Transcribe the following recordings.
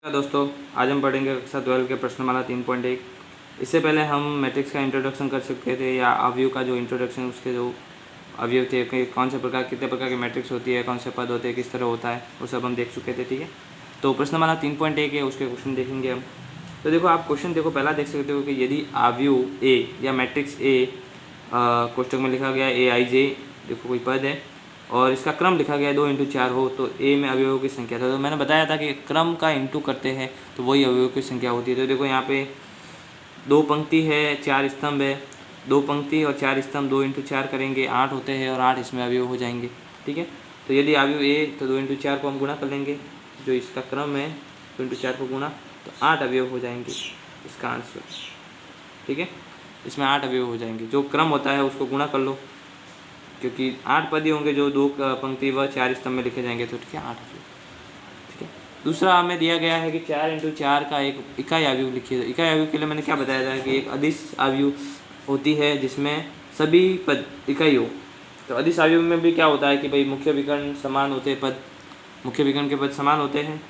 दोस्तों, आज हम पढ़ेंगे कक्षा 12 के प्रश्नमाला 3.1। इससे पहले हम मैट्रिक्स का इंट्रोडक्शन कर सकते थे या अवयव का जो इंट्रोडक्शन, उसके जो अवयव थे कि कौन से प्रकार कितने प्रकार की मैट्रिक्स होती है, कौन से पद होते हैं, किस तरह होता है, वो सब हम देख चुके थे। ठीक है, तो प्रश्नमाला 3.1 है, उसके क्वेश्चन देखेंगे हम। तो देखो, आप क्वेश्चन देखो, पहला देख सकते हो कि यदि अवयव ए या मैट्रिक्स ए कोष्टक में लिखा गया ए आई जे, देखो कोई पद है और इसका क्रम लिखा गया 2 × 4 हो तो ए में अवयवों की संख्या था। तो मैंने बताया था कि क्रम का इंटू करते हैं तो वही अवयवों की संख्या होती है। तो देखो, यहाँ पे 2 पंक्ति है, 4 स्तंभ है, 2 पंक्ति और 4 स्तंभ, 2 × 4 करेंगे 8 होते हैं और 8 इसमें अवयव हो जाएंगे। ठीक है, तो यदि अवयव ए तो 2 × 4 को हम गुणा कर लेंगे, जो इसका क्रम है 2 × 4 को गुणा तो 8 अवयव हो जाएंगे इसका आंसर। ठीक है, इसमें 8 अवयव हो जाएंगे। जो क्रम होता है उसको गुणा कर लो, क्योंकि 8 पद ही होंगे जो 2 पंक्ति व 4 स्तंभ में लिखे जाएंगे। तो ठीक है, 8 अवयव। ठीक है, दूसरा हमें दिया गया है कि 4 × 4 का एक इकाई अवयव लिखिए। तो इकाई अवयव के लिए मैंने क्या बताया था कि एक अदिश अवयव होती है जिसमें सभी पद इकाई हो। तो अदिश अवयव में भी क्या होता है कि भाई मुख्य विकर्ण समान होते हैं, पद मुख्य विकर्ण के पद समान होते हैं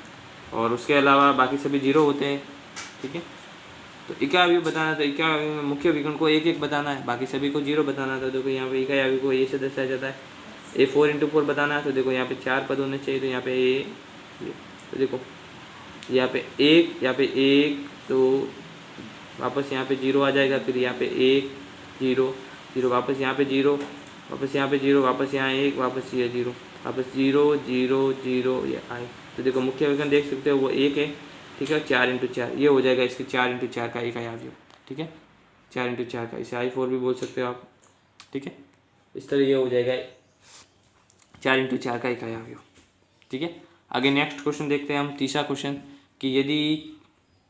और उसके अलावा बाकी सभी जीरो होते हैं। ठीक है, तो इकाई अवयव बताना, तो इकाई अवयव में मुख्य विकर्ण को 1 1 बताना है, बाकी सभी को 0 बताना था। देखो यहाँ पे इकाई अवयव को ए से दर्शाया जाता है। ए 4 × 4 बताना है, तो देखो यहाँ पे 4 पद होने चाहिए। तो यहाँ पे ए, तो देखो यहाँ पे 1, यहाँ पे 1, तो वापस यहाँ पे 0 आ जाएगा, फिर यहाँ पे 1 0 0, वापस यहाँ पे 0, वापस यहाँ पे 0, वापस यहाँ 1, वापस ये 0, वापस 0 0 0 ये आए। तो देखो मुख्य विकर्ण देख सकते हो वो 1 है। ठीक है, 4 × 4 ये हो जाएगा इसके 4 × 4 का इकाई अवयव। ठीक है, 4 × 4 का, इसे I4 भी बोल सकते हो आप। ठीक है, इस तरह ये हो जाएगा 4 × 4 का इकाई अवयव। ठीक है, आगे नेक्स्ट क्वेश्चन देखते हैं हम, तीसरा क्वेश्चन कि यदि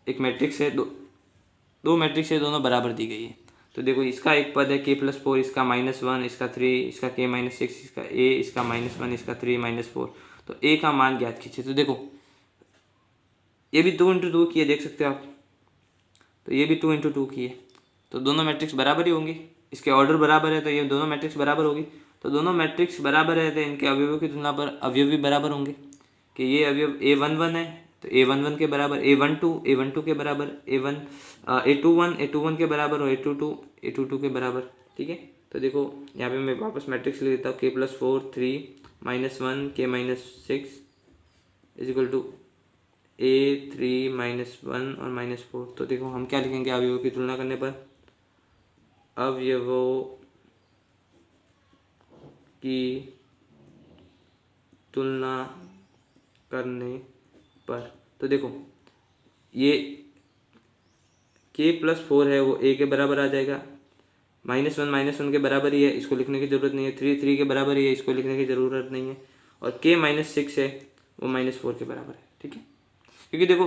एक मैट्रिक्स है, दो मैट्रिक्स है, दोनों बराबर दी गई है। तो देखो, इसका एक पद है k+4, इसका -1, इसका 3, इसका k-6, इसका a, इसका -1, इसका 3 -4। तो a का मान ज्ञात कीजिए। तो देखो, ये भी 2 × 2 की है, देख सकते हो आप। तो ये भी 2 × 2 की है, तो दोनों मैट्रिक्स बराबर ही होंगी। इसके ऑर्डर बराबर है तो ये दोनों मैट्रिक्स बराबर होगी। तो दोनों मैट्रिक्स बराबर है तो इनके अवयवों की तुलना पर अवयव भी बराबर होंगे। कि ये अवयव a11 है तो a11 के बराबर, a12 के बराबर, a21 के बराबर और a22 के बराबर। ठीक है, तो देखो यहाँ पे मैं वापस मैट्रिक्स लिख देता हूँ, k+4 3 -1 k-6 = a3 -1 और -4। तो देखो हम क्या लिखेंगे अवयवों की तुलना करने पर, अवयवों की तुलना करने पर। तो देखो, ये k+4 है वो a के बराबर आ जाएगा, -1 के बराबर ही है, इसको लिखने की ज़रूरत नहीं है। 3 के बराबर ही है, इसको लिखने की ज़रूरत नहीं है। और k-6 है वो -4 के बराबर है। ठीक है, क्योंकि देखो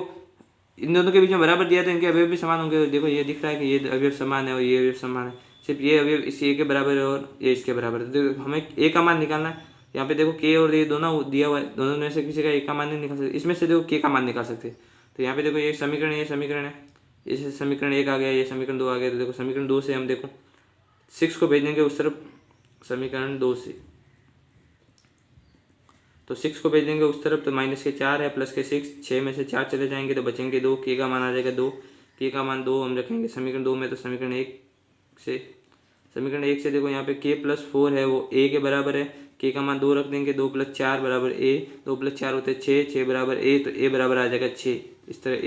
इन दोनों के बीच में बराबर दिया तो इनके अवयव भी समान होंगे। देखो ये दिख रहा है कि ये अवयव समान है और ये अवयव समान है, सिर्फ ये अवयव इस ए के बराबर है और ये इसके बराबर है। तो देखो हमें ए का मान निकालना है। यहाँ पे देखो के और ये दोनों दिया हुआ है, दोनों में से किसी का ए का मान नहीं निकाल सकते, इसमें से देखो के का मान निकाल सकते। तो यहाँ पे देखो ये समीकरण, ये समीकरण है, ये समीकरण 1 आ गया, ये समीकरण 2 आ गया। तो देखो समीकरण 2 से हम देखो 6 को भेज देंगे उस तरफ, समीकरण 2 से तो 6 को भेज देंगे उस तरफ, तो -4 है प्लस के 6, 6 में से 4 चले जाएंगे तो बचेंगे 2, के का मान आ जाएगा 2, के का मान 2 हम रखेंगे समीकरण 2 में। तो समीकरण 1 से देखो यहाँ पे k+4 है वो a के बराबर है, के का मान 2 रख देंगे, 2 + 4 बराबर a, 2 + 4 होते 6, 6 बराबर a, तो a बराबर आ जाएगा 6। इस तरह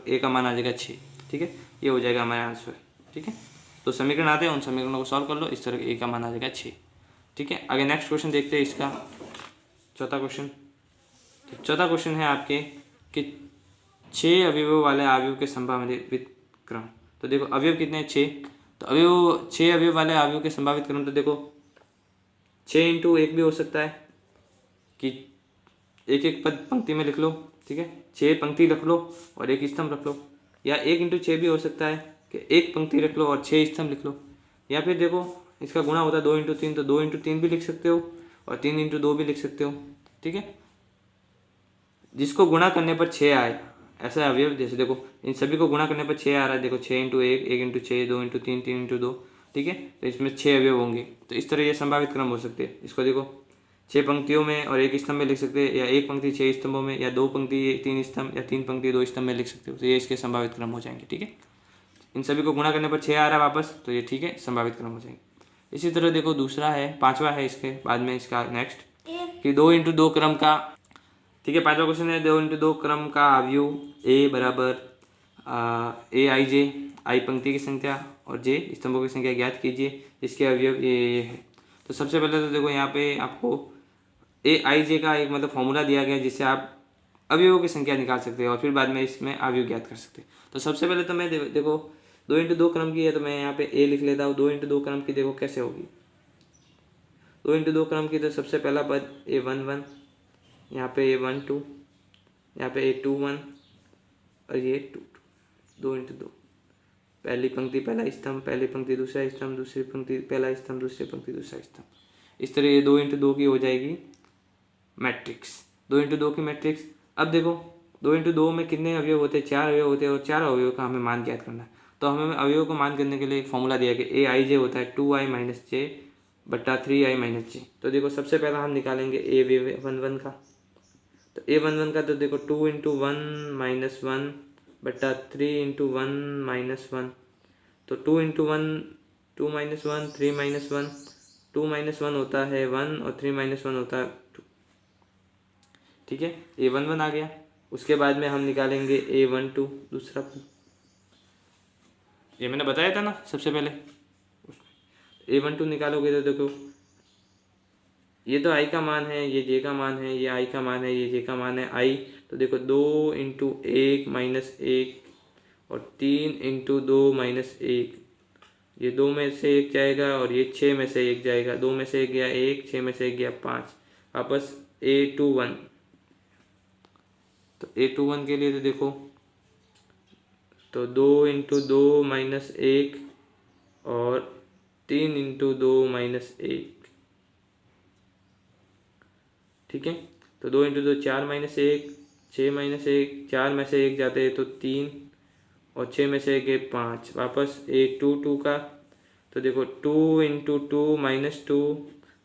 a का मान आ जाएगा 6। ठीक है, ये हो जाएगा हमारा आंसर। ठीक है, तो समीकरण आते हैं, उन समीकरणों को सॉल्व कर लो, इस तरह a का मान आ जाएगा 6। ठीक है, आगे नेक्स्ट क्वेश्चन देखते हैं इसका चौथा क्वेश्चन। तो चौथा क्वेश्चन है आपके कि 6 अवयवों वाले अवयव के संभावित क्रम। तो देखो अवयव कितने हैं, 6। तो 6 अवयव वाले अवयव के संभावित क्रम, तो देखो 6 × 1 भी हो सकता है कि एक एक पद पंक्ति में लिख लो। ठीक है, 6 पंक्ति रख लो और 1 स्तंभ रख लो, या 1 × 6 भी हो सकता है कि 1 पंक्ति रख लो और 6 स्तंभ लिख लो, या फिर देखो इसका गुणा होता है 2 × 3, तो 2 × 3 भी लिख सकते हो और 3 × 2 भी लिख सकते हो। ठीक है, जिसको गुणा करने पर 6 आए ऐसा अवयव, जैसे देखो इन सभी को गुणा करने पर 6 आ रहा है। देखो 6 × 1 1 × 6 2 × 3 3 × 2। ठीक है, तो इसमें 6 अवयव होंगे। तो इस तरह ये संभावित क्रम हो सकते हैं। इसको देखो 6 पंक्तियों में और एक स्तंभ में लिख सकते हैं, या एक पंक्ति 6 स्तंभों में, या 2 पंक्ति 3 स्तंभ, या 3 पंक्ति 2 स्तंभ में लिख सकते हो। तो ये इसके संभावित क्रम हो जाएंगे। ठीक है, इन सभी को गुणा करने पर 6 आ रहा है वापस, तो ये ठीक है संभावित क्रम हो जाएंगे। इसी तरह देखो दूसरा है, पांचवा है इसके बाद में इसका नेक्स्ट कि 2 इंटू 2 क्रम का, ठीक है, पांचवा क्वेश्चन है 2 इंटू 2 क्रम का अवयव ए बराबर ए आई जे, आई पंक्ति की संख्या और जे स्तंभों की संख्या ज्ञात कीजिए, इसके अवयव ये है। तो सबसे पहले तो देखो यहाँ पे आपको ए आई जे का एक मतलब फॉर्मूला दिया गया है जिससे आप अवयवों की संख्या निकाल सकते हैं और फिर बाद में इसमें अवयव ज्ञात कर सकते हैं। तो सबसे पहले तो मैं देखो 2 इंटू 2 क्रम की है तो मैं यहाँ पे ए लिख लेता हूँ। 2 इंटू 2 क्रम की देखो कैसे होगी, 2 इंटू 2 क्रम की तो सबसे पहला पद A11, यहाँ पे A12, यहाँ पे A21 और ये 22। 2 इंटू 2, पहली पंक्ति पहला स्तंभ, पहली पंक्ति दूसरा स्तंभ, दूसरी पंक्ति पहला स्तंभ, दूसरी पंक्ति दूसरा स्तंभ। इस तरह ये 2 इंटू 2 की हो जाएगी मैट्रिक्स, 2 इंटू 2 की मैट्रिक्स। अब देखो 2 इंटू 2 में कितने अवयव होते हैं, 4 अवयव होते हैं और 4 अवयव का हमें मान ज्ञात करना है। तो हमें अवयव को मान करने के लिए एक फॉर्मूला दिया कि ए आई जे होता है 2i माइनस जे बट्टा 3i माइनस जे। तो देखो सबसे पहला हम निकालेंगे A11 का, तो A11 का तो देखो 2 इंटू 1 माइनस 1 बट्टा 3 इंटू 1 माइनस 1। तो 2 इंटू 1 2 माइनस 1 3 माइनस 1, 2 माइनस 1 होता है 1 और 3 माइनस 1 होता है 2। ठीक है, A11 आ गया। उसके बाद में हम निकालेंगे A12 दूसरा पद, ये मैंने बताया था ना सबसे पहले। A12 निकालोगे तो देखो ये तो i का मान है, ये j का मान है, ये i का मान है, ये j का मान है i। तो देखो 2 इंटू 1 माइनस 1 और 3 इंटू 2 माइनस 1, ये 2 में से 1 जाएगा और ये 6 में से 1 जाएगा। 2 में से 1 गया 1, 6 में से 1 गया 5, वापस A21। तो A21 के लिए तो देखो तो 2 इंटू 2 माइनस 1 और 3 इंटू 2 माइनस 1। ठीक है, तो 2 इंटू 2 4 माइनस 1, 6 माइनस 1, 4 में से 1 जाते हैं तो 3 और 6 में से 1 है 5, वापस A22 का। तो देखो 2 इंटू 2 माइनस 2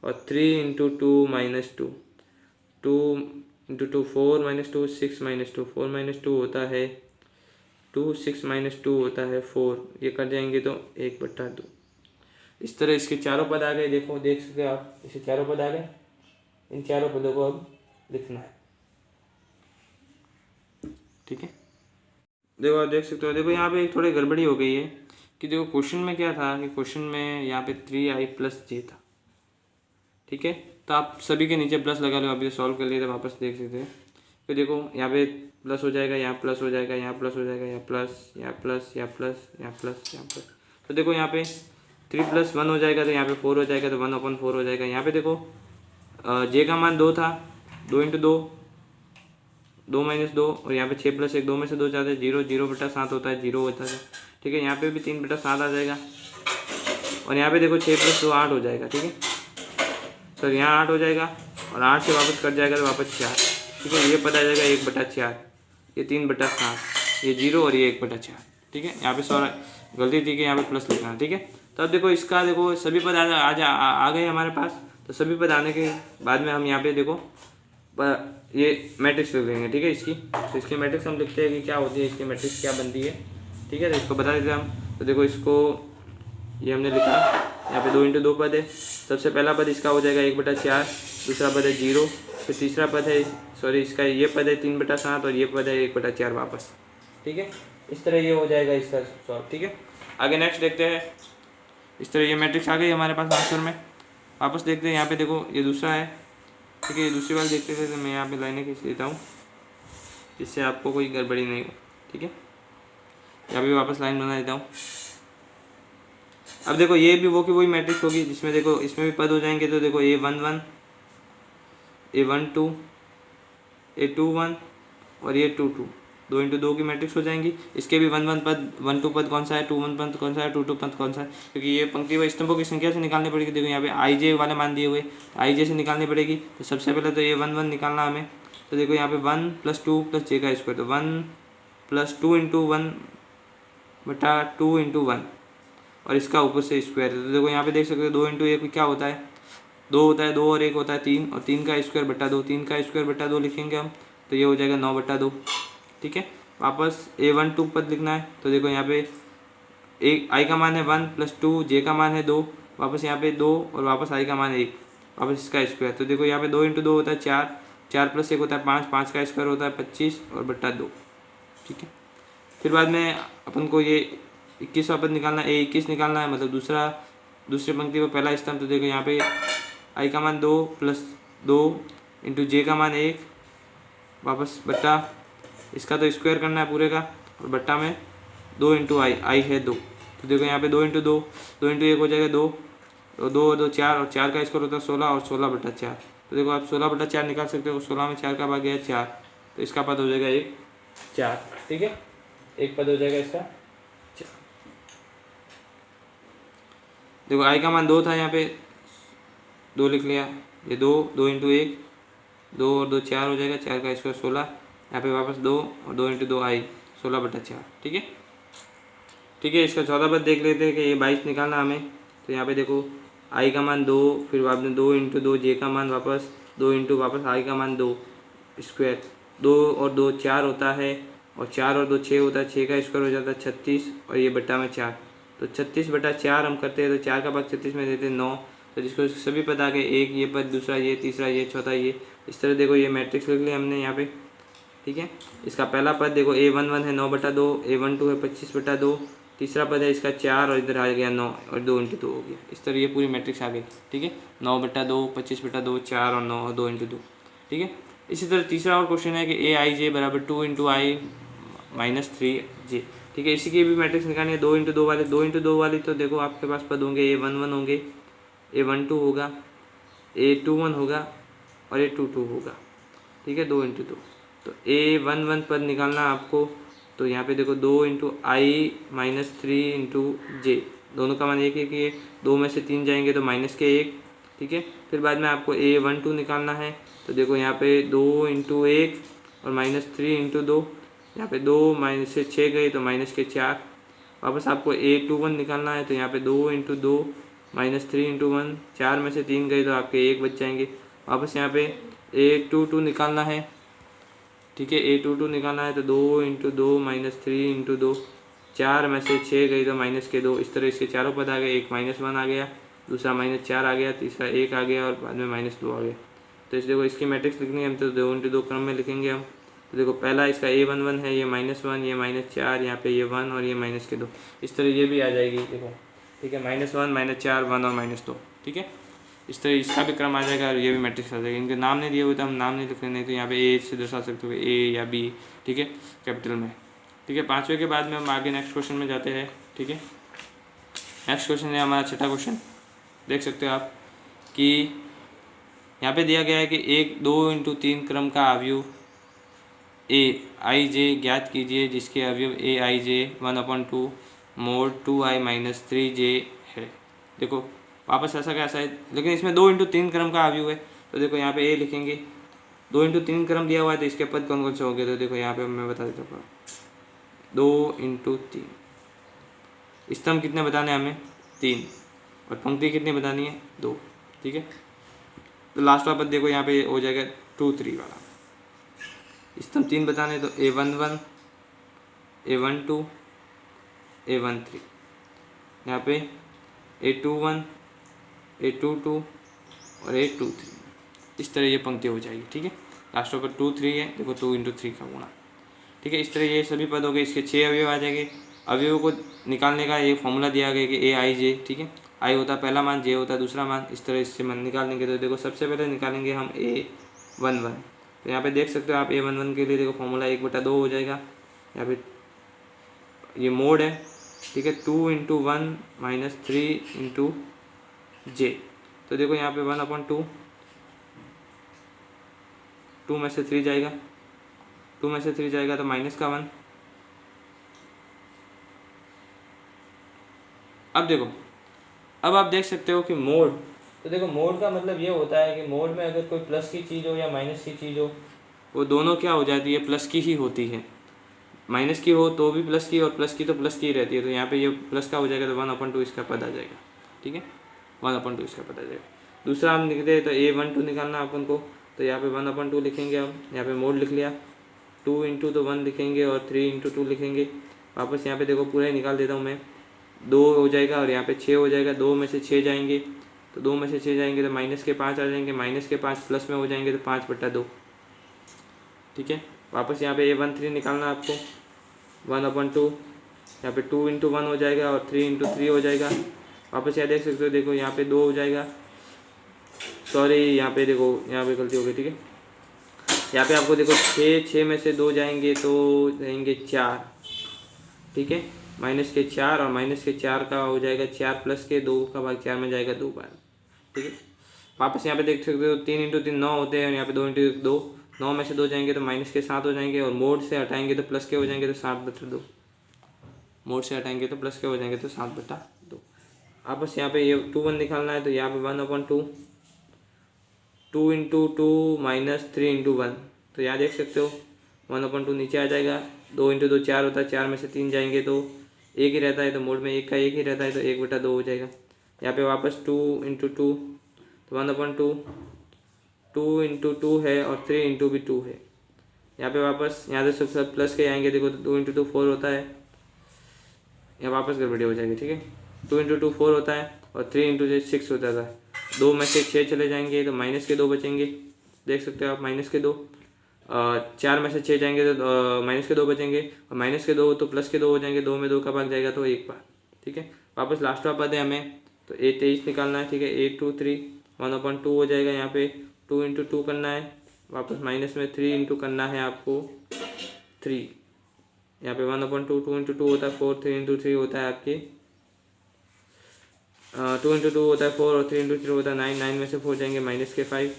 और 3 into 2 minus 2, 2 into 2 4 minus 2 6 minus 2, 4 minus 2 होता है 2, 6 माइनस 2 होता है 4, ये कर जाएंगे तो 1/2। इस तरह इसके चारों पद आ गए। देखो देख सकते हो आप, इसके चारों पद आ गए। इन चारों पदों को अब लिखना है। ठीक है, देखो आप देख सकते हो। देखो यहाँ पे थोड़ी गड़बड़ी हो गई है कि देखो क्वेश्चन में क्या था कि क्वेश्चन में यहाँ पे 3i प्लस जे था। ठीक है, तो आप सभी के नीचे प्लस लगा लो। अभी सॉल्व कर लिए तो वापस देख सकते हैं। तो देखो यहाँ पे प्लस हो जाएगा, यहाँ प्लस हो जाएगा, यहाँ प्लस हो जाएगा, यहाँ प्लस, यहाँ प्लस, यहाँ प्लस, यहाँ प्लस, यहाँ प्लस। तो देखो यहाँ पे 3 + 1 हो जाएगा तो यहाँ पे 4 हो जाएगा, तो 1/4 हो जाएगा। यहाँ पे देखो जे का मान 2 था, 2 इंटू 2, 2 माइनस 2 और यहाँ पे 6 + 1, 2 में से 2 जाते हैं 0, 0/7 होता है, 0 होता है। ठीक है, यहाँ पे भी 3/7 आ जाएगा और यहाँ पे देखो 6 + 2 8 हो जाएगा। ठीक है, सर यहाँ 8 हो जाएगा और 8 से वापस कट जाएगा तो वापस 4। ठीक है, ये पता जाएगा 1/4, ये 3/7, ये 0 और ये 1/4। ठीक है, यहाँ पे सॉरी गलती थी कि यहाँ पे प्लस लिखना है। ठीक है, तो अब देखो इसका देखो सभी पद आ गए हमारे पास। तो सभी पद आने के बाद में हम यहाँ पे देखो ये मैट्रिक्स लिख देंगे। ठीक है, इसकी तो इसकी मैट्रिक्स हम लिखते हैं कि क्या होती है, इसकी मैट्रिक्स क्या बनती है। ठीक है, तो इसको बता देते हैं हम। तो देखो इसको ये हमने लिखा, यहाँ पे 2 इंटू 2 पद है। सबसे पहला पद इसका हो जाएगा 1/4, दूसरा पद है 0, फिर तीसरा पद है सॉरी इसका ये पद है 3/7 और ये पद है 1/4 वापस। ठीक है, इस तरह ये हो जाएगा इसका सॉल्व। ठीक है, आगे नेक्स्ट देखते हैं। इस तरह ये मैट्रिक्स आ गई हमारे पास आंसर में। वापस देखते हैं, यहाँ पे देखो ये दूसरा है। ठीक है, ये दूसरी वाली देखते थे तो मैं यहाँ पे लाइनें खींच देता हूँ जिससे आपको कोई गड़बड़ी नहीं हो। ठीक है, यहाँ पे वापस लाइन बना देता हूँ। अब देखो ये भी वो की वही मैट्रिक्स होगी जिसमें देखो इसमें भी पद हो जाएंगे। तो देखो A11, A12, A21 और ये 22, 2 इंटू 2 की मैट्रिक्स हो जाएंगी। इसके भी 1 2 पद कौन सा है, 2 1 पद कौन सा है, 2 2 पद कौन सा है, क्योंकि ये पंक्ति व स्तंभों की संख्या से निकालनी पड़ेगी। देखो यहाँ पे आई जे वाले मान दिए हुए, आई जे से निकालनी पड़ेगी। तो सबसे पहले तो ये 1 1 निकालना हमें। तो देखो यहाँ पे 1 + 2 + j का स्क्वायर, तो 1 + 2 इंटू 1 बटा 2 इंटू 1 और इसका ऊपर से स्क्वायर है। तो देखो यहाँ पे देख सकते हो 2 इंटू 1 क्या होता है, 2 होता है 2 और 1 होता है 3, और 3 का स्क्वायर बटा 2, 3 का स्क्वायर बटा 2 लिखेंगे हम, तो ये हो जाएगा 9 बटा 2। ठीक है, वापस A12 पद लिखना है, तो देखो यहाँ पे एक आई का मान है 1 प्लस 2, जे का मान है 2, वापस यहाँ पे 2 और वापस आई का मान है 1, वापस इसका स्क्वायर, तो देखो यहाँ पे 2 × 2 होता है 4, 4 प्लस 1 होता है 5, 5 का स्क्वायर होता है 25 और बटा 2। ठीक है, फिर बाद में अपन को ये 21वां पद निकालना है, A21 निकालना है, मतलब दूसरे पंक्ति में पहला स्तंभ। तो देखो यहाँ पे आई का मान 2 प्लस 2 इंटू जे का मान 1, वापस बट्टा इसका तो स्क्वायर करना है पूरे का, और बट्टा में 2 इंटू आई है 2, तो देखो यहाँ पे 2 × 2, 2 × 1 हो जाएगा 2, और 2 और 2 4, और 4 का स्क्वायर होता है 16, और 16 बटा 4, तो देखो आप 16 बटा 4 निकाल सकते हो, 16 में 4 का भाग गया 4, तो इसका पद हो जाएगा 1 4। ठीक है, एक पद हो जाएगा इसका 4। देखो आई का मान 2 था, यहाँ पे 2 लिख लिया, ये 2 2 × 1, 2 और 2 4 हो जाएगा, 4 का स्क्वायर 16, यहाँ पे वापस 2 और 2 × 2 आई 16 बटा 4। ठीक है, ठीक है, इसका चौथा पद देख लेते हैं कि ये 22 निकालना हमें। तो यहाँ पे देखो आई का मान 2, फिर बाद में 2 × 2 जे का मान वापस 2 × वापस आई का मान 2 स्क्वायर, 2 और 2 4 होता है, और 4 और 2 6 होता है, 6 का स्क्वायर हो जाता है 36, और ये बट्टा में 4, तो 36 बटा 4 हम करते हैं, तो 4 का भाग 36 में देते हैं 9, तो जिसको सभी पद आ गए, एक ये पद, दूसरा ये, तीसरा ये, चौथा ये, इस तरह देखो ये मैट्रिक्स लिख लिया हमने यहाँ पे। ठीक है, इसका पहला पद देखो A11 है 9 बटा 2, A12 है 25 बटा 2, तीसरा पद है इसका 4, और इधर आ गया 9 और 2 × 2 हो गया, इस तरह ये पूरी मैट्रिक्स आ गई। ठीक है, 9 बटा 2, 25 बटा 2, 4 और 9 और 2 × 2। ठीक है, इसी तरह तीसरा और क्वेश्चन है कि AIJ बराबर 2 × I माइनस 3J। ठीक है, इसी की भी मैट्रिक्स निकालनी है, 2 × 2 वाले, 2 × 2 वाली, तो देखो आपके पास पद होंगे A11 होंगे, A12 होगा, A21 होगा और A22 होगा। ठीक है, 2 × 2, तो A11 पद निकालना आपको, तो यहाँ पे देखो 2 × I माइनस 3 × J, दोनों का मान एक एक ही है, 2 में से 3 जाएंगे तो माइनस के 1। ठीक है, फिर बाद में आपको A12 निकालना है, तो देखो यहाँ पे 2 × 1 और माइनस 3 × 2, यहाँ पे 2 माइनस से 6 गए तो माइनस के 4, वापस आपको A21 निकालना है, तो यहाँ पे 2 × 2 माइनस 3 × 1, 4 में से 3 गए तो आपके 1 बच जाएंगे, वापस यहाँ पे A22 निकालना है। ठीक है, A22 निकालना है, तो 2 × 2 माइनस 3 × 2, 4 में से 6 गई तो माइनस के 2, इस तरह इसके चारों पद आ गए, एक -1 आ गया, दूसरा -4 आ गया, तीसरा 1 आ गया, और बाद में -2 आ गया। तो इस देखो इसकी मैट्रिक्स लिखनी है हम, तो 2 × 2 क्रम में लिखेंगे हम। तो देखो पहला इसका A11 है, ये -1, ये -4, यहाँ पे ये 1 और ये -2, इस तरह ये भी आ जाएगी देखो। ठीक है, -1 -4 1 और -2। ठीक है, इस तरह इसका भी क्रम आ जाएगा, और ये भी मैट्रिक्स आ जाएगा। इनके नाम नहीं दिए हुए तो हम नाम नहीं लिख रहे, नहीं तो यहाँ पे A से दर्शा सकते हो, A या B। ठीक है, कैपिटल में। ठीक है, 5वें के बाद में हम आगे नेक्स्ट क्वेश्चन में जाते हैं। ठीक है, नेक्स्ट क्वेश्चन है हमारा छठा क्वेश्चन, देख सकते हो आप कि यहाँ पे दिया गया है कि 1 2 × 3 क्रम का अवयव AIJ ज्ञात कीजिए, जिसके अवयव AIJ 1/2 mod 2I minus 3J है। देखो वापस ऐसा कैसा है, लेकिन इसमें 2 × 3 क्रम का अवयव है, तो देखो यहाँ पे A लिखेंगे, 2 × 3 क्रम दिया हुआ है, तो इसके पद कौन कौन से होंगे, तो देखो यहाँ पे मैं बता देता हूँ। 2 × 3, स्तंभ कितने बताने हैं हमें 3, और पंक्ति कितनी बतानी है 2। ठीक है, तो लास्ट वाला पद देखो यहाँ पे हो जाएगा 2 3 वाला, स्तंभ 3 बताने, तो A11 A12 A13, यहाँ पे A21 A22 और A23, इस तरह ये पंक्ति हो जाएगी। ठीक है, लास्ट पर 2 3 है, देखो 2 × 3 का गुणा। ठीक है, इस तरह ये सभी पद हो गए, इसके 6 अवयव आ जाएंगे। अवयवों को निकालने का ये फॉर्मूला दिया गया कि AIJ। ठीक है, I होता पहला मान, J होता दूसरा मान, इस तरह इससे मान निकालेंगे। तो देखो सबसे पहले निकालेंगे हम A11, तो यहाँ पे देख सकते हो आप A11 के लिए देखो फॉर्मूला 1/2 हो जाएगा, यहाँ पे ये मोड है। ठीक है, 2 × 1 माइनस 3 × J, तो देखो यहाँ पे 1/2, 2 में से 3 जाएगा, 2 में से 3 जाएगा तो माइनस का 1। अब देखो, अब आप देख सकते हो कि मोड, तो देखो मोड का मतलब ये होता है कि मोड में अगर कोई प्लस की चीज़ हो या माइनस की चीज़ हो, वो दोनों क्या हो जाती है, प्लस की ही होती है। माइनस की हो तो भी प्लस की, और प्लस की तो प्लस की ही रहती है। तो यहाँ पे ये प्लस का हो जाएगा, तो 1/2 इसका पद आ जाएगा। ठीक है, 1/2 इसका पद आ जाएगा। दूसरा हम लिखते हैं तो A12 निकालना है अपन को, तो यहाँ पे 1/2 लिखेंगे हम, यहाँ पे मोड लिख लिया, 2 इंटू तो 1 लिखेंगे और 3 इंटू 2 लिखेंगे। वापस यहाँ पे देखो पूरा ही निकाल देता हूँ मैं, 2 हो जाएगा और यहाँ पे 6 हो जाएगा, 2 में से 6 जाएंगे, तो 2 में से 6 जाएंगे तो माइनस के 5 आ जाएंगे, माइनस के 5 प्लस में हो जाएंगे तो 5/2। ठीक है, वापस यहाँ पे A13 निकालना है आपको, 1/2, यहाँ पे 2 इंटू 1 हो जाएगा और 3 इंटू 3 हो जाएगा। वापस यहाँ देख सकते हो, देखो यहाँ पे 2 हो जाएगा, सॉरी यहाँ पे देखो यहाँ पे गलती हो गई। ठीक है, यहाँ पे आपको देखो 6 में से 2 जाएंगे तो रहेंगे 4। ठीक है, माइनस के 4 और माइनस के 4 का हो जाएगा 4 प्लस के 2 का भाग 4 में जाएगा 2 बार। ठीक है, वापस यहाँ पे देख सकते हो 3 इंटू 3 9 होते हैं, और यहाँ पे 2 इंटू 2 9 में से 2 जाएंगे तो माइनस के 7 हो जाएंगे, और मोड से हटाएंगे तो प्लस के हो जाएंगे तो 7/2। मोड से हटाएंगे तो प्लस के हो जाएंगे तो 7/2। वापस यहाँ पे ये 2/1 निकालना है, तो यहाँ पे 1/2, 2 इंटू 2 माइनस 3 इंटू 1, तो यहाँ देख सकते हो 1/2 नीचे आ जाएगा, 2 इंटू 2 4 होता है, 4 में से 3 जाएंगे तो 1 ही रहता है, तो मोड में 1 का 1 ही रहता है, तो 1/2 हो जाएगा। यहाँ पे वापस 2 इंटू 2 तो 1/2, 2 इंटू 2 है और 3 इंटू भी 2 है। यहाँ पे वापस यहाँ से सब प्लस के आएंगे, देखो तो 2 इंटू 2 4 होता है, यहाँ वापस गड़बड़ी हो जाएगी। ठीक है, 2 इंटू 2 4 होता है और 3 इंटू 6 होता था, 2 में से 6 चले जाएंगे तो माइनस के 2 बचेंगे, देख सकते हो आप माइनस के 2, 4 में से 6 जाएंगे तो माइनस के 2 बचेंगे, और माइनस के 2 तो प्लस के 2 हो जाएंगे, 2 में 2 का भाग जाएगा तो 1 बार। ठीक है, वापस लास्ट वाला पद है हमें, तो A23 निकालना है। ठीक है, 823 1/2 हो जाएगा, यहाँ पे 2 इंटू 2 करना है, वापस माइनस में 3 इंटू करना है आपको 3, यहाँ पे 1/2 2 इंटू 2 होता है 4, 3 इंटू 3 होता है आपके 2 इंटू 2 होता है 4 और 3 इंटू 3 होता है 9, 9 में से 4 जाएंगे माइनस के 5,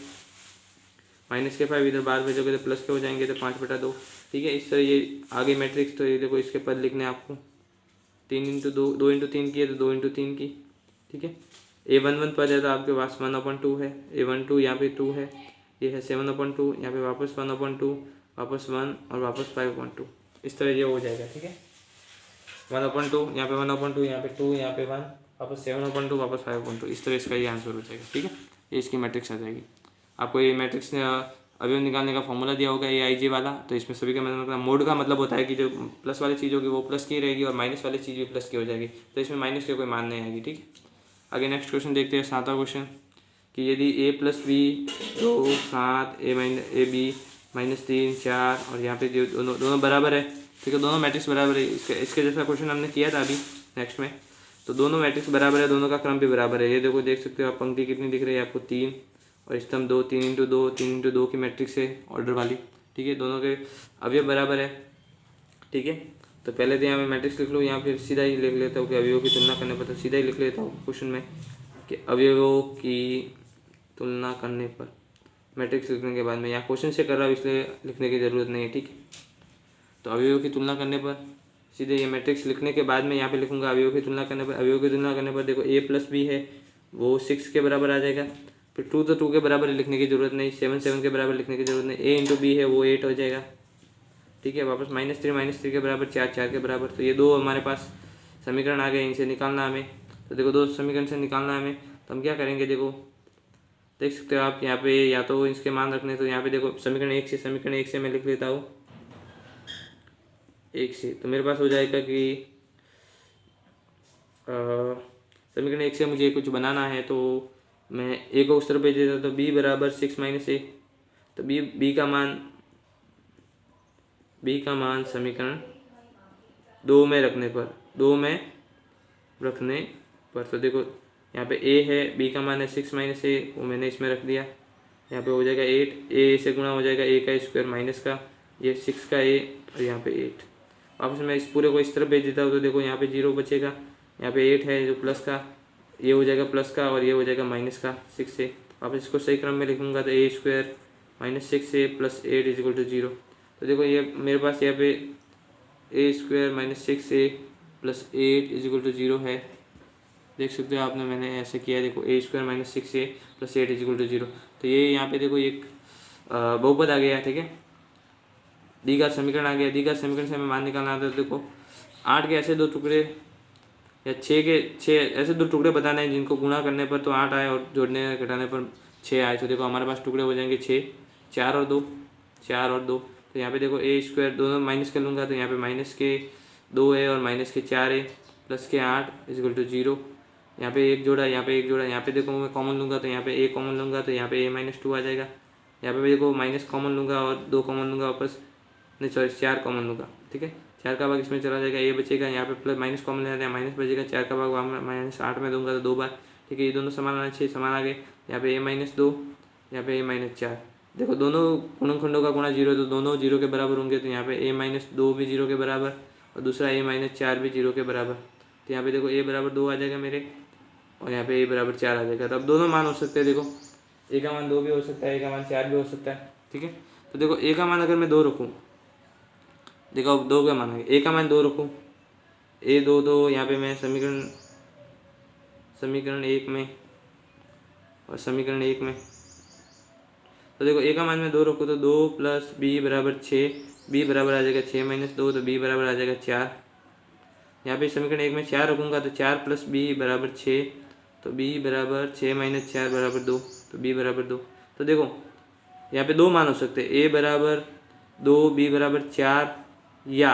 माइनस के 5 इधर बाहर भेजोगे तो प्लस के हो जाएंगे तो 5/2। ठीक है, इस तरह ये आगे मैट्रिक्स, तो ये देखो इसके पद लिखने हैं आपको, 3 इंटू 2 इंटू 3 की है तो 2 इंटू 3 की। ठीक है, A11 पद है तो आपके पास 1/2 है, A12 यहाँ पे 2 है, ये है 7/2, यहाँ पे वापस 1/2, वापस 1 और वापस 5/2, इस तरह ये हो जाएगा। ठीक है, 1/2 यहाँ पे 1/2, यहाँ पे 2, यहाँ पे 1, वापस 7/2, वापस 5/2, इस तरह इसका ये आंसर हो जाएगा। ठीक है, ये इसकी मैट्रिक्स आ जाएगी। आपको ये मैट्रिक्स अवयव निकालने का फॉर्मूला दिया होगा AIJ वाला, तो इसमें सभी का मतलब मोड का मतलब होता है कि जो प्लस वाली चीज़ होगी वो प्लस की रहेगी और माइनस वाली चीज़ भी प्लस की हो जाएगी, तो इसमें माइनस के कोई मान नहीं आएगी। ठीक है, आगे नेक्स्ट क्वेश्चन देखते हैं, 7वां क्वेश्चन, कि यदि A+B 2 7 AB -3 4 और यहाँ पे जो दोनों बराबर है। ठीक है, दोनों मैट्रिक्स बराबर है, इसके जैसा क्वेश्चन हमने किया था अभी नेक्स्ट में, तो दोनों मैट्रिक्स बराबर है, दोनों का क्रम भी बराबर है। ये देखो देख सकते हो आप, पंक्ति कितनी दिख रही है आपको 3 और स्तंभ 2, 3 इंटू 2 3 इंटू 2 की मैट्रिक्स है ऑर्डर वाली। ठीक है, दोनों के अवयव बराबर है। ठीक है, तो पहले तो यहाँ मैं मैट्रिक्स लिख लूँ, यहाँ फिर सीधा ही लिख लेता हूँ कि अवयवों की तुलना करने पर, तो सीधा ही लिख लेता हूँ क्वेश्चन में कि अवयवों की तुलना करने पर, मैट्रिक्स लिखने के बाद में यहाँ क्वेश्चन से कर रहा हूँ इसलिए लिखने की ज़रूरत नहीं है। ठीक है, तो अवयवों की तुलना करने पर सीधे ये मैट्रिक्स लिखने के बाद में यहाँ पे लिखूंगा अवयवों की तुलना करने पर। अवयवों की तुलना करने पर देखो A+B है वो 6 के बराबर आ जाएगा, फिर 2 तो 2 के बराबर लिखने की ज़रूरत नहीं, 7 7 के बराबर लिखने की ज़रूरत नहीं, A इंटू B है वो 8 हो जाएगा। ठीक है, वापस -3 के बराबर 4 4 के बराबर, तो ये दो हमारे पास समीकरण आ गए, इनसे निकालना हमें। तो देखो दो समीकरण से निकालना हमें, तो हम क्या करेंगे, देखो देख सकते हो आप यहाँ पे, या तो इसके मान रखने, तो यहाँ पे देखो समीकरण 1 से मैं लिख लेता हूँ 1 से, तो मेरे पास हो जाएगा कि समीकरण 1 से मुझे कुछ बनाना है, तो मैं A को उस तरफ भेज देता, तो B बराबर 6 - A, तो B का मान समीकरण 2 में रखने पर, तो देखो यहाँ पे A है, B का मान है 6 - A, वो मैंने इसमें रख दिया, यहाँ पे हो जाएगा 8, A से गुणा हो जाएगा A का स्क्वायर माइनस का, ये 6 का A और यहाँ पे 8। वापस मैं इस पूरे को इस तरफ भेज देता हूँ, तो देखो यहाँ पे 0 बचेगा, यहाँ पे 8 है जो प्लस का, ये हो जाएगा प्लस का और ये हो जाएगा माइनस का 6 से। वापस इसको सही क्रम में लिखूँगा तो A स्क्वायर -6A + 8 = 0। तो देखो ये मेरे पास यहाँ पे A स्क्वायर -6A + 8 = 0 है, देख सकते हो आपने, मैंने ऐसे किया, देखो A स्क्वायर -6A + 8 = 0। तो ये यहाँ पे देखो एक बहुपद आ गया। ठीक है, दी का समीकरण आ गया। दी का समीकरण से हमें मान निकालना था, तो देखो 8 के ऐसे दो टुकड़े या 6 ऐसे 2 टुकड़े बताने हैं जिनको गुणा करने पर तो 8 आए और जोड़ने घटाने पर 6 आए। तो देखो हमारे पास टुकड़े हो जाएंगे 6, 4 और 2, 4 और 2। तो यहाँ पे देखो ए स्क्वायर दोनों माइनस कर लूँगा तो यहाँ पे माइनस के 2 है और माइनस के 4 है प्लस के 8 इज इक्वल टू 0। यहाँ पे एक जोड़ा, यहाँ पे एक जोड़ा, यहाँ पे देखो मैं कॉमन लूँगा तो यहाँ पे ए कॉमन लूँगा तो यहाँ पे a-2 आ जाएगा। यहाँ पे देखो माइनस कॉमन लूँगा और 2 कॉमन लूँगा वापस, नहीं सॉरी 4 कॉमन लूँगा, ठीक है। 4 का भाग इसमें चला जाएगा, ए बचेगा, यहाँ पे प्लस माइनस कॉमन लेना है, माइनस बचेगा, 4 का भाग -8 में दूंगा तो 2 बार, ठीक है। ये दोनों समान आना चाहिए, समान आ गए। यहाँ पे a-2, यहाँ पे a-4। देखो दोनों गुणनखंडों का गुणा 0 है तो दोनों 0 के बराबर होंगे। तो यहाँ पे a-2 भी 0 के बराबर और दूसरा a-4 भी 0 के बराबर। तो यहाँ पे देखो a बराबर 2 आ जाएगा मेरे और यहाँ पे a बराबर 4 आ जाएगा। तो अब दोनों मान हो सकते हैं। देखो a का मान 2 भी हो सकता है, a का मान 4 भी हो सकता है, ठीक है। तो देखो a का मान अगर मैं 2 रखूँ, देखो अब 2 का मान है, a का मान 2 रखूँ, a 2 तो यहाँ पे मैं समीकरण 1 में और समीकरण 1 में, तो देखो a का मान मैं 2 रखूँ तो 2 प्लस b बराबर 6, b बराबर आ जाएगा 6-2 तो b बराबर आ जाएगा 4। यहाँ पे समीकरण 1 में 4 रखूँगा तो 4 प्लस b बराबर 6 तो b बराबर 6-4 बराबर 2 तो b बराबर 2। तो देखो यहाँ पे 2 मान हो सकते हैं, a बराबर 2 b बराबर 4 या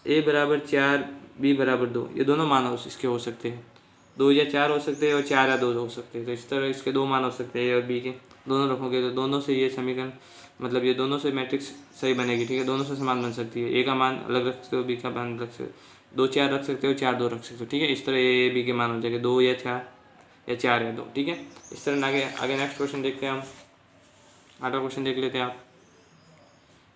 a बराबर 4 b बराबर 2, ये दोनों मान इसके हो सकते हैं। 2 या 4 हो सकते हैं और 4 या 2 हो सकते हैं। तो इस तरह इसके 2 मान हो सकते हैं, a और b के दोनों रखोगे तो दोनों से ये समीकरण मतलब ये दोनों से मैट्रिक्स सही बनेगी, ठीक है। दोनों से समान बन सकती है, a का मान अलग रख सकते हो, b का मान रख सकते हो, 2 4 रख सकते हो, 4 2 रख सकते हो, ठीक है। इस तरह a b के मान हो जाएंगे 2 या 4 या 4 या 2, ठीक है। इस तरह आगे नेक्स्ट क्वेश्चन देखते हैं हम। 8वां क्वेश्चन देख लेते हैं आप।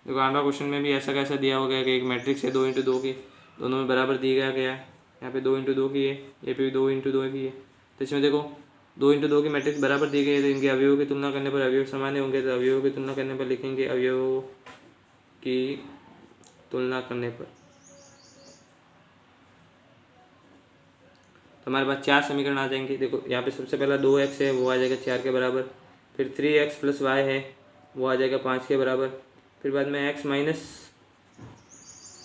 देखो 8वां क्वेश्चन में भी ऐसा कैसा दिया होगा कि एक मैट्रिक्स है 2 × 2 की, दोनों में बराबर दिया गया है। यहाँ पे 2 × 2 की है, ये पे भी 2 × 2 की है। तो इसमें देखो 2 × 2 की मैट्रिक्स बराबर दी गई है तो इनके अवयवों की तुलना करने पर अवयव समान होंगे। तो अवयवों की तुलना करने पर लिखेंगे अवयवों की तुलना करने पर, तो हमारे पास 4 समीकरण आ जाएंगे। देखो यहाँ पे सबसे पहला 2x है वो आ जाएगा 4 के बराबर, फिर 3x + y है वो आ जाएगा 5 के बराबर, फिर बाद में x -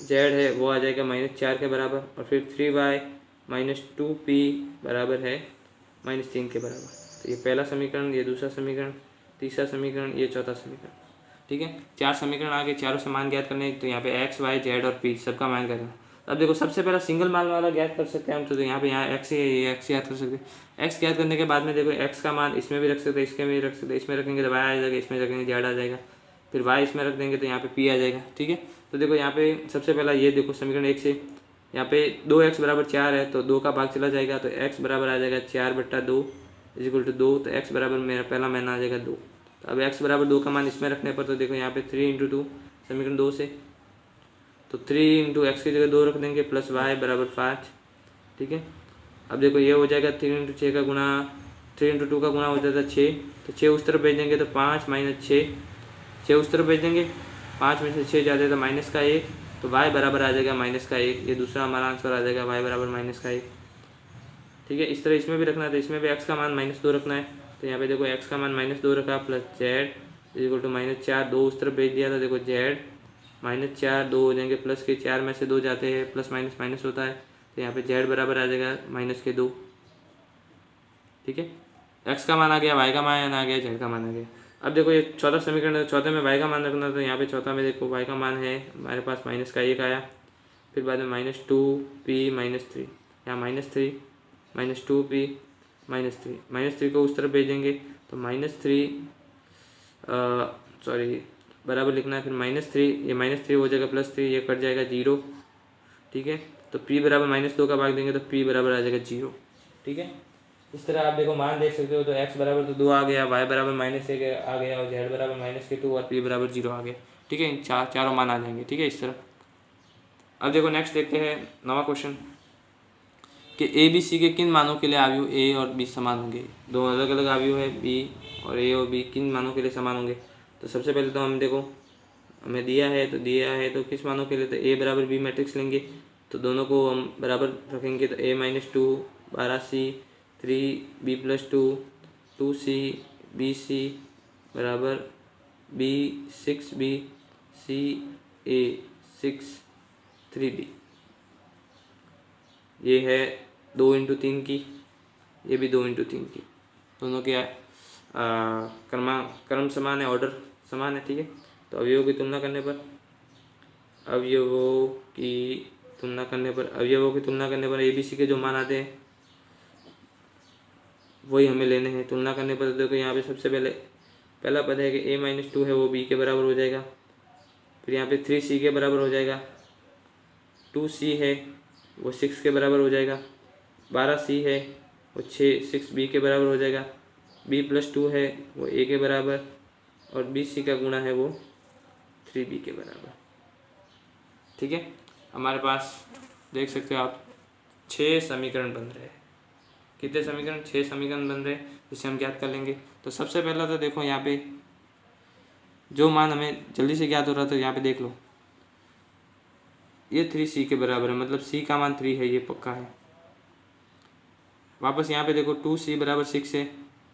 z है वो आ जाएगा -4 के बराबर, और फिर 3y - 2p बराबर है -3 के बराबर। तो ये पहला समीकरण, ये दूसरा समीकरण, तीसरा समीकरण, ये चौथा समीकरण, ठीक है। 4 समीकरण आ गए, चारों से मान ज्ञात करने। तो यहाँ पे x y z और p सबका मान करना। अब देखो सबसे पहला सिंगल मान वाला ज्ञात कर सकते हैं हम। तो यहाँ पे x है, ये x याद कर सकते हैं। x ज्ञात करने के बाद में देखो x का मान इसमें भी रख सकते हैं, इसके में भी रख सकते हैं, इसमें रखेंगे तो y आ जाएगा, इसमें रखेंगे z आ जाएगा, फिर y इसमें रख देंगे तो यहाँ पे p आ जाएगा, ठीक है। तो देखो यहाँ पे सबसे पहला ये देखो समीकरण 1 से यहाँ पे 2x बराबर 4 है तो 2 का भाग चला जाएगा तो x बराबर आ जाएगा 4/2 = 2। तो x बराबर मेरा पहला मान आ जाएगा 2। तो अब x बराबर 2 का मान इसमें रखने पर तो देखो यहाँ पे 3 × 2 समीकरण 2 से, तो 3 × x की जगह 2 रख देंगे प्लस y बराबर 5, ठीक है। अब देखो ये हो जाएगा 3 × 6 का गुणा, 3 × 2 का गुणा हो जाता है 6, तो 6 उस तरफ भेज देंगे तो 5 - 6, 6 उस तरफ भेज देंगे, 5 में से 6 जाते तो -1, तो y बराबर आ जाएगा -1। ये दूसरा हमारा आंसर आ जाएगा y बराबर -1, ठीक है। इस तरह इसमें भी रखना है तो इसमें भी x का मान -2 रखना है। तो यहाँ पे देखो x का मान -2 रखा प्लस z = -4, 2 उस तरफ भेज दिया तो देखो z -4, 2 हो जाएंगे, प्लस के 4 में से 2 जाते हैं, प्लस माइनस माइनस होता है। तो यहाँ पे z बराबर आ जाएगा -2, ठीक है। x का मान आ गया, y का मान आ गया, z का मान आ गया। अब देखो ये चौथा समीकरण है, चौथे में y का मान रखना। तो यहाँ पे चौथा में देखो y का मान है हमारे पास -1 आया, फिर बाद में -2p - 3, यहाँ -3 -2p -3 को उस तरफ भेजेंगे तो -3 सॉरी बराबर लिखना है, फिर -3, ये -3 हो जाएगा +3, ये कट जाएगा 0, ठीक है। तो p बराबर -2 का भाग देंगे तो p बराबर आ जाएगा 0, ठीक है। इस तरह आप देखो मान देख सकते हो। तो x बराबर तो 2 आ गया, y बराबर -1 आ गया और z बराबर -2 और p बराबर 0 आ गया, ठीक है। चारों मान आ जाएंगे, ठीक है। इस तरह अब देखो नेक्स्ट देखते हैं 9वां क्वेश्चन कि a b c के किन मानों के लिए अवयव a और b समान होंगे। दो अलग अलग अवयव है b और a और b, किन मानों के लिए समान होंगे। तो सबसे पहले तो हम देखो हमें दिया है तो किस मानों के लिए, तो a बराबर b मैट्रिक्स लेंगे तो दोनों को हम बराबर रखेंगे। तो a-2 12c 3b + 2 2c bc बराबर b 6b c a 6 3b। ये है 2 × 3 की, ये भी 2 × 3 की, दोनों के क्रम समान है, ऑर्डर समान है, ठीक है। तो अवयवों की तुलना करने पर ABC के जो मान आते हैं वही हमें लेने हैं। तुलना करने पर देखो यहाँ पे सबसे पहला पद है कि A-2 है वो B के बराबर हो जाएगा, फिर यहाँ पे 3C के बराबर हो जाएगा, 2C है वो 6 के बराबर हो जाएगा, 12C है वो 6B के बराबर हो जाएगा, B+2 है वो A के बराबर, और BC का गुणा है वो 3B के बराबर, ठीक है। हमारे पास देख सकते हो आप 6 समीकरण बन रहे हैं। कितने समीकरण? 6 समीकरण बन रहे हैं, जिसे हम ज्ञात कर लेंगे। तो सबसे पहला तो देखो यहाँ पे जो मान हमें जल्दी से ज्ञात हो रहा था, यहाँ पे देख लो, ये 3C के बराबर है, मतलब C का मान 3 है, ये पक्का है। वापस यहाँ पे देखो 2C बराबर 6 है,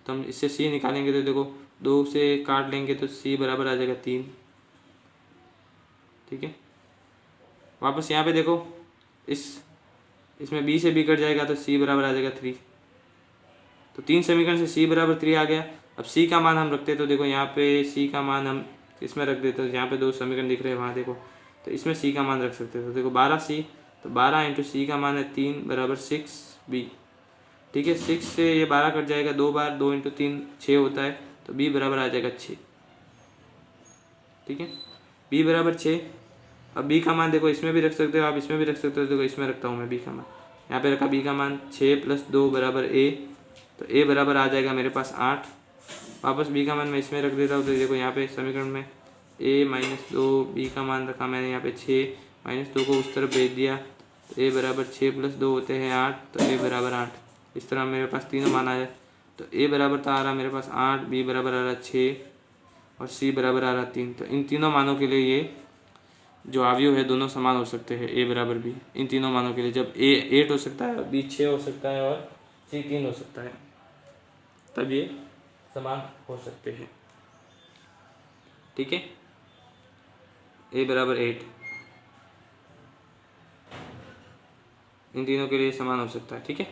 तो हम इससे C निकालेंगे तो देखो 2 से काट लेंगे तो C बराबर आ जाएगा 3, ठीक है। वापस यहाँ पे देखो इसमें B से B कट जाएगा तो C बराबर आ जाएगा 3। तो 3 समीकरण से C बराबर 3 आ गया। अब C का मान हम रखते तो देखो यहाँ पे C का मान हम इसमें रख देते, तो यहाँ पे 2 समीकरण दिख रहे हैं वहाँ देखो, तो इसमें C का मान रख सकते तो देखो 12C, तो 12 × C का मान है 3 बराबर 6B, ठीक है। 6 से ये 12 कट जाएगा 2 बार, 2 × 3 6 होता है, तो B बराबर आ जाएगा 6, ठीक है। B बराबर 6। अब B का मान देखो इसमें भी रख सकते हो आप, इसमें भी रख सकते हो, देखो इसमें रखता हूँ मैं B का मान, यहाँ पे रखा B का मान 6 + 2 बराबर A, तो A बराबर आ जाएगा मेरे पास 8। वापस B का मान मैं इसमें रख देता हूँ, तो देखो यहाँ पे समीकरण में A - 2, B का मान रखा मैंने यहाँ पे 6 - 2 को उस तरफ भेज दिया, तो A बराबर 6 + 2 होते हैं 8, तो A बराबर 8। इस तरह मेरे पास तीनों मान आए, तो A बराबर था आ रहा मेरे पास 8, B बराबर आ रहा 6 और C बराबर आ रहा 3। तो इन तीनों मानों के लिए ये जो अवयव है दोनों समान हो सकते हैं, A बराबर B। इन तीनों मानों के लिए जब A 8 हो सकता है, B 6 हो सकता है और C 3 हो सकता है, तब ये समान हो सकते हैं, ठीक है। A बराबर 8 इन तीनों के लिए समान हो सकता है, ठीक है।